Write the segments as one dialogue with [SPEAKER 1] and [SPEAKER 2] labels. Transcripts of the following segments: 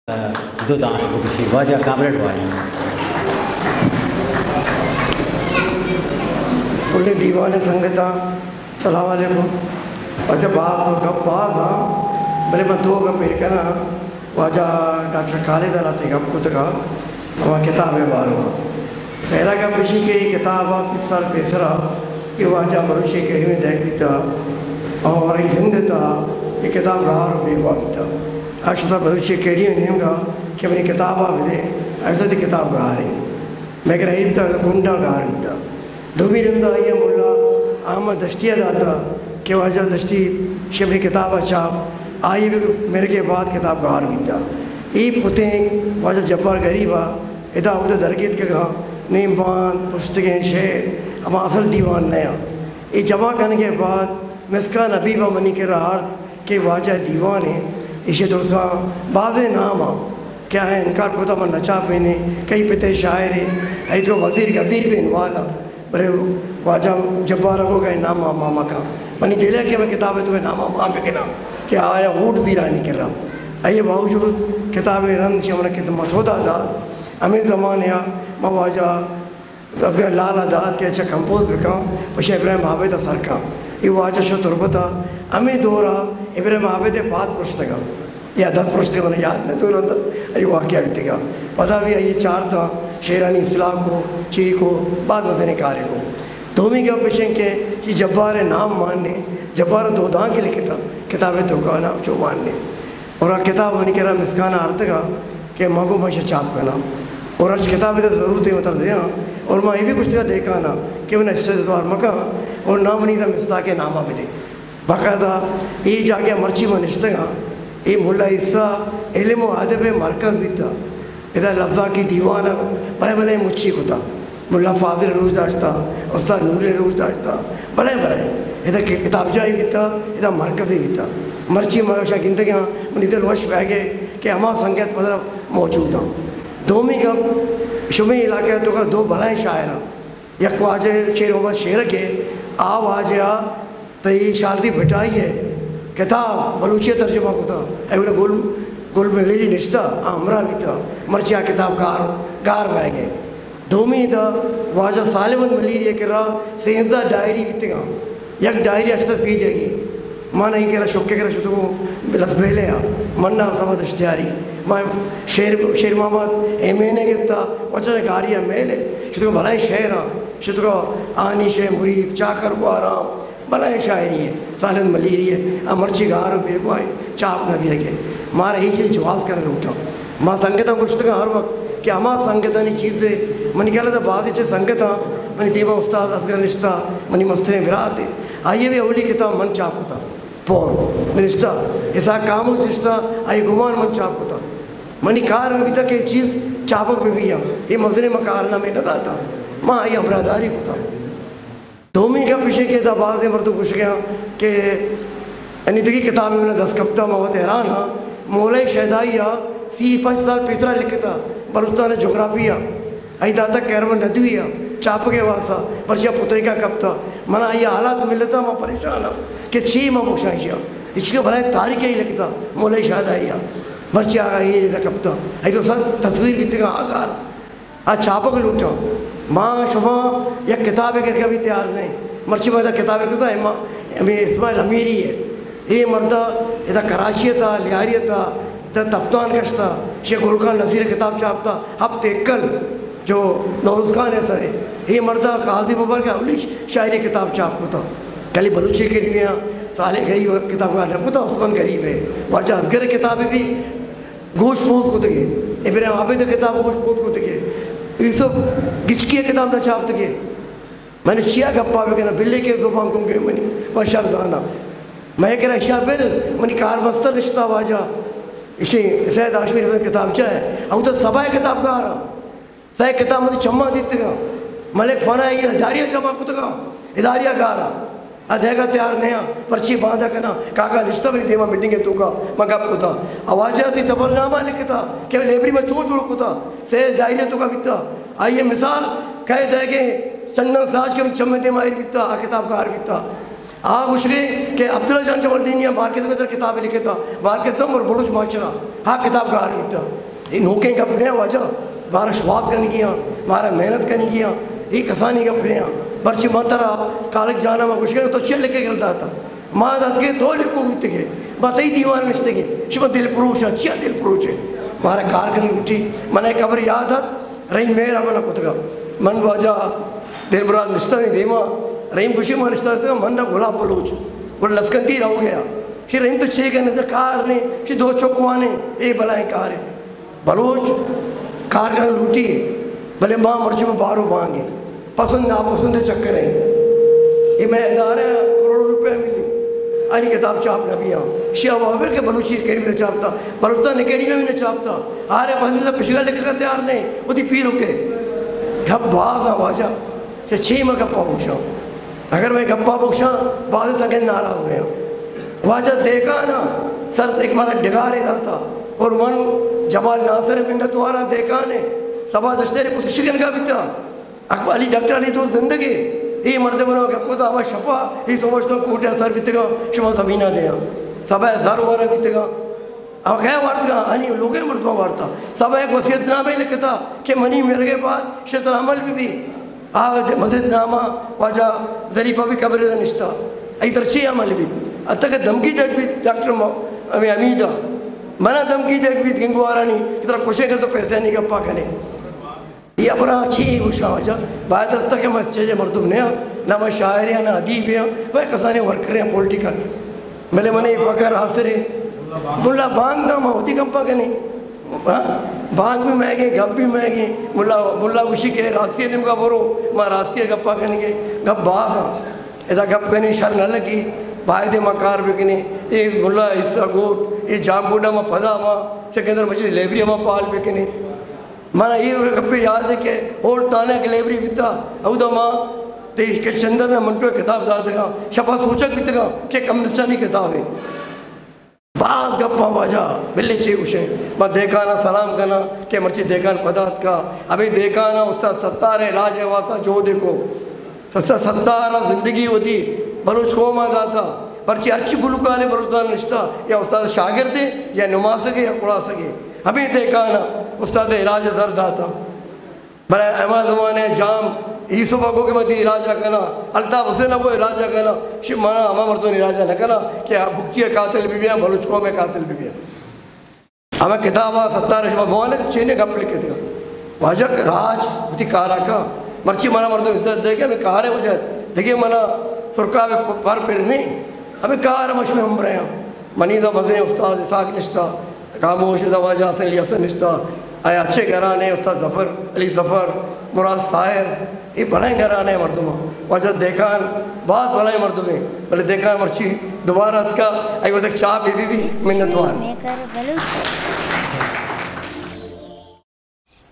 [SPEAKER 1] दो दान किसी वजह काबरेट वाली
[SPEAKER 2] उल्ले दीवाने संगता सलाम अलैकुम। अच्छा बात कब बात हाँ भले मैं दो का पेड़ का ना वजह डॉक्टर खालिद अलाती का खुद का वहाँ किताब है बारो पहला का पिछली के किताब आप इस साल पेसरा कि वजह मनुष्य के में देख बीता और ये जिंदता ये किताब गार बेगवा बीता अक्षता भविष्य के लिए नियम का कि अपनी किताब आप दे ऐसा दी किताब गा रही मैं कह रही था गुंडा गा रही था दुमी रंदा ये मुल्ला अहमद दश्तिया दाता कि वजह दश्ती शबरी किताब छाप आई भी मेरे के बाद किताब गा रही था ये पुते वजह जब्बार गरीबा इदा उधर दरगीत के कहा नीम बान पुस्तकें शेर अब असल दीवान नया ये जमा करने के बाद मिसका नबीबा मनी के रहार के वाजह दीवान है इसे दोस्ता बाज़े नाम क्या है इनकार खुदा मन नचा पेने कई पिते शायर है तो वज़ीर गज़ीर पेन वाला बड़े वाजा जब्बार को गए नाम मामा का मनी दिले के मैं किताबें तुम्हें नाम मामा पे कहना क्या आया वोट ज़ीरा नहीं कर रहा ये बावजूद किताबें रंग शमन के मसौदा दाद अमीर ज़मान या मवाजा अगर लाल दाद के अच्छा कंपोज बिकाऊँ पशे इब्राहिम आबेद सरका ये वाजा शो तुरबता अमी दौरा इब्राहिम आबेद पात पुस्तका या 10 पुस्तक उन्हें याद नहीं तो रहा ये वाक्य बीतेगा पता भी ये चार था शेरानी इस्लाह को ची को बाद मजने कार्य को धोमी के पेशें के कि जब्बार नाम मानने जब्बार दो दां के लिखे था किताबें तो का नाम जो मानने और किताब बनी कह रहा मिसकाना अर्थ का कि मगो मश चाप का नाम और आज किताबें तो ज़रूरत है उतर दिया और मैं ये भी कुछ देखा ना कि उन्हें स्टेजवार मका और नाम नहीं था मिस्ता के नामा भी दे बाकायदा ये जाके मर्ची में निश्तगा ये मुल्ला हिस्सा इल्म अदब मरकज़ भी था इधर लफ्ज़ा की दीवाना बड़े बड़े मुच्छी को था मुल्ला फाजिल रोज़ दाश्ता उस्ताद नूर रोज़ दाश्ता बड़े बड़े इधर किताब जाई भी था इधर मरकज़ भी था मर्ची मशा गिनते मन इधर वश बह गए कि हमा संगत मतलब मौजूद था दोमी का शुमे इलाके तो का दो भलाएँ शायर यक वाजे शेर मोहम्मद शेर के आवाज या तो ये शादी बिठाई है किताब बलूचिया तर्जुमा को था ऐसे गुल में लेरी निश्ता हमरा भी था मर्चिया किताब गार बह गए धोमी था वाजा सालिमन मलीरिया के रहा सेंजा डायरी भी था यक डायरी अक्सर पी जाएगी माँ नहीं कह रहा शुक्के कह शुद्ध को लसबेले मन्ना समझ इश्तियारी मैं शेर मोहम्मद एमेने गिरता वचा गारिया मेले शुद्ध को भलाई शेर शुद्ध को आनी शे मुरीद चाकर को आराम भलाई शायरी है सालिम मलीरी है मर्ची गार बेगवाई चाप न भी है मारा ही चीज़ जवाब कर उठा माँ संगता कुछ हर वक्त कि अमा संगता नहीं चीज़ें मनी क्या था बाद चे संगता मनी देवा उस्ताद असगर रिश्ता मनी मस्तरे बिरात है आइए भी अवली किताब मन चाप होता पौर रिश्ता ऐसा काम हो रिश्ता आइए गुमान मन चाप होता मनी कार में भी तक एक चीज़ चापक में भी ये मजरे मकारना में नदा था माँ आई हमरादारी होता धोमी का पीछे के बाज ने मर्द पूछ गया कि अनितकी किताब में उन्हें 10 कप्ता बहुत हैरान हाँ मौलाई शहदाइया सी 5 साल पिछड़ा लिखता बलुस्तान जोग्राफिया आई दादा कैरवन नदविया चाप के वासा परसिया पुतई का कप्ता मना ये हालात मिलता मैं परेशान हाँ कि छी माँ मुशाइया इसके भला तारीख ही लिखता मौलाई शहदाइया बर्ची आ गई ये कप्ता आई तो सर तस्वीर भी तक आकार आज चापक लूटा माँ शुभा यह किताब करके भी तैयार नहीं मर्ची मर्दा किताब क्यों था हमें इस्माइल अमीरी है ये मर्दा इधर कराची था लिहारी था तप्तान कश था शेख गुलखान नज़ीर किताब छापता हफ्ते कल जो नौरुज़ खान है सर ये मर्दा काजी मुबारक अवली शायरी किताब छापता कली बलूची के लिए साले गई किताब का नपुता उस्मान गरीब है वाजा असगर किताबें भी गोश पोत को तके इब्राहिम आबेद किताब गोश पोत को तके यूसुफ गिचकी किताब न छाप तके मैंने चिया गप्पा भी कहना बिल्ली के जुबान को गए मनी बशर जाना मैं कह रहा शाबिल मनी कार मस्तर रिश्ता वाजा इसे सैद आशमी किताब चाहे अब तो सबाए किताब का आ रहा सह किताब मुझे चम्मा देते का मलिक फना ये इदारिया जमा कुत का इदारिया गा रहा अधेगा तैयार नया पर्ची बांधा करना काका रिश्ता भी देवा मीटिंग है तू का मगा कुता आवाज़ आती तबरनामा लिखता क्या लेबरी में चोट चोड़ कुता से डायरी तो का बिता आइए मिसाल कह दे के चंदन साज के चम्मे दे माहिर बिता आ किताब का हार बिता आप उसके कि अब्दुल्ला जान जबरदीन मार्केट में इधर किताबें लिखे था मार्केट और बलूच माशरा हाँ किताब का रही था ये नौके कपड़े वजह हमारा शुआब करने किया हमारा मेहनत करने किया ये कसानी कपड़े पर्ची मातरा कॉलेज जाना मैं कुछ तो चे लिखे गिरता था माँ दाद के दो लिखो बितगे बताई दीवार मिस्तेगे शिव दिल पुरुष अच्छा दिल पुरुष है हमारा कार करनी उठी मैंने खबर याद है रही मेरा मना कुतगा मन वाजा दिल बुराद निश्ता नहीं देमा रहीम खुशी में रिश्ता था मन ना गुलाब बलूच वो लस्कंती रह गया फिर रहीम तो छः कहने से कार ने फिर दो चौकवाने ए बलाएं कार है बलूच कार करने लूटी भले माँ मर्जी में बारो मांगे पसंद नापसंद चक्कर है ये मैं इदारे करोड़ों रुपये मिली अरे किताब छाप न भी शिया बाबर के बलूची केड़ी में छापता बलूचिस्तान केड़ी में भी न छापता आरे बंदे से पिछला लिख का तैयार नहीं उदी पी रुके घप बाज आवाजा से छः में गप्पा पूछा अगर मैं गप्पा पूछा बाद संगे नाराज हुए वाजा देखा ना सर एक मारा डिगारे था और मन जमाल नासिर मिन्नत वारा देखा ने सभा दश्तेरे कुछ शिकन का बिता अकबर अली डॉक्टर अली तो जिंदगी ये मर्द बनो के खुद आवाज शपा ये समझता कूटे सर बितगा शुमा जमीना दे सब हज़ार वारा बितगा अब क्या वार्ता अनि लोगे मर्दों वार्ता सब एक वसीयतनामे लिखता कि मनी मेरे के बाद शेख अमल भी मस्जिद नामा वाजा जरीफा भी कब्र निश्ता आई तरची अमल भी अतक धमकी देख भी डॉक्टर हमें अमीदा मना धमकी देख भी गंगवारा नहीं इतना कुशे कर तो पैसे नहीं गप्पा करें ये अपना अच्छी गुस्सा वजह बाद तक मैं स्टेज मरदूम ने ना मैं शायर या ना अदीब है वह कसाने वर्कर हैं पॉलिटिकल मेरे मने फ़कर हासिर है मुल्ला बांग ना मैं होती कंपा के नहीं बांग भी महंगे गप भी महंगे मुल्ला उसी के रास्ते दिन का बोरो मैं रास्ते गप्पा करेंगे गप बाग हाँ ऐसा गप करने शर न लगी बायदे मकार बिकने ये मुल्ला हिस्सा गोट ये जामगुंडा में पदा माँ सेकेंडर मस्जिद लेबरी में पाल बिकने माना ये गप्पे याद है कि और ताने के लेबरी बिता अवदा माँ देश के चंदर ने मंटो किताब दादगा शपा सूचक बितगा के कम्युनिस्टानी किताब है बात गप्पा बाजा बिल्ले चे उसे मैं देखा ना सलाम करना के मर्ची देखा न पदार्थ का अभी देखा ना उसका सत्तार है राज वासा जो देखो सस्ता सत्तार जिंदगी होती बलूच कौम आदा था पर्ची अच्छी गुलकार है बलूचिस्तान रिश्ता या उस्ताद शागिर्द या नुमा सके या कुड़ा सके अभी देखा ना उस्ताद इलाज जरदा था बड़े अहमद जमाने जाम यूसुफ को के मध्य इलाजा करना अल्ताफ हुसैन को इलाजा करना शिव माना हमारा मर्दों ने इलाजा न करना कि भुक्तिया कातिल भी है बलूच कौम में कातिल भी है हमें किताब सत्तार भगवान चीने गप लिखे थे वाजक राज उसी कारा का मर्ची माना मर्दों इज्जत दे के हमें कार है वजह देखिए मना सुरका में पर फिर नहीं हमें कार मश में हम रहे हैं मनीदा मदनी उस्ताद इसाक निश्ता खामोश दवाजा हसन अली हसन निश्ता आए अच्छे घराने उस्ताद जफ़र अली जफ़र मुराद साहिर ये भले घराने मर्दुमा वजह देखा बात भले मर्दुमे भले देखा मर्ची दोबारा का आई वो देख चाह भी मिन्नतवार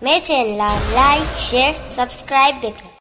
[SPEAKER 3] मेरे चैनल लाइक शेयर सब्सक्राइब देखें।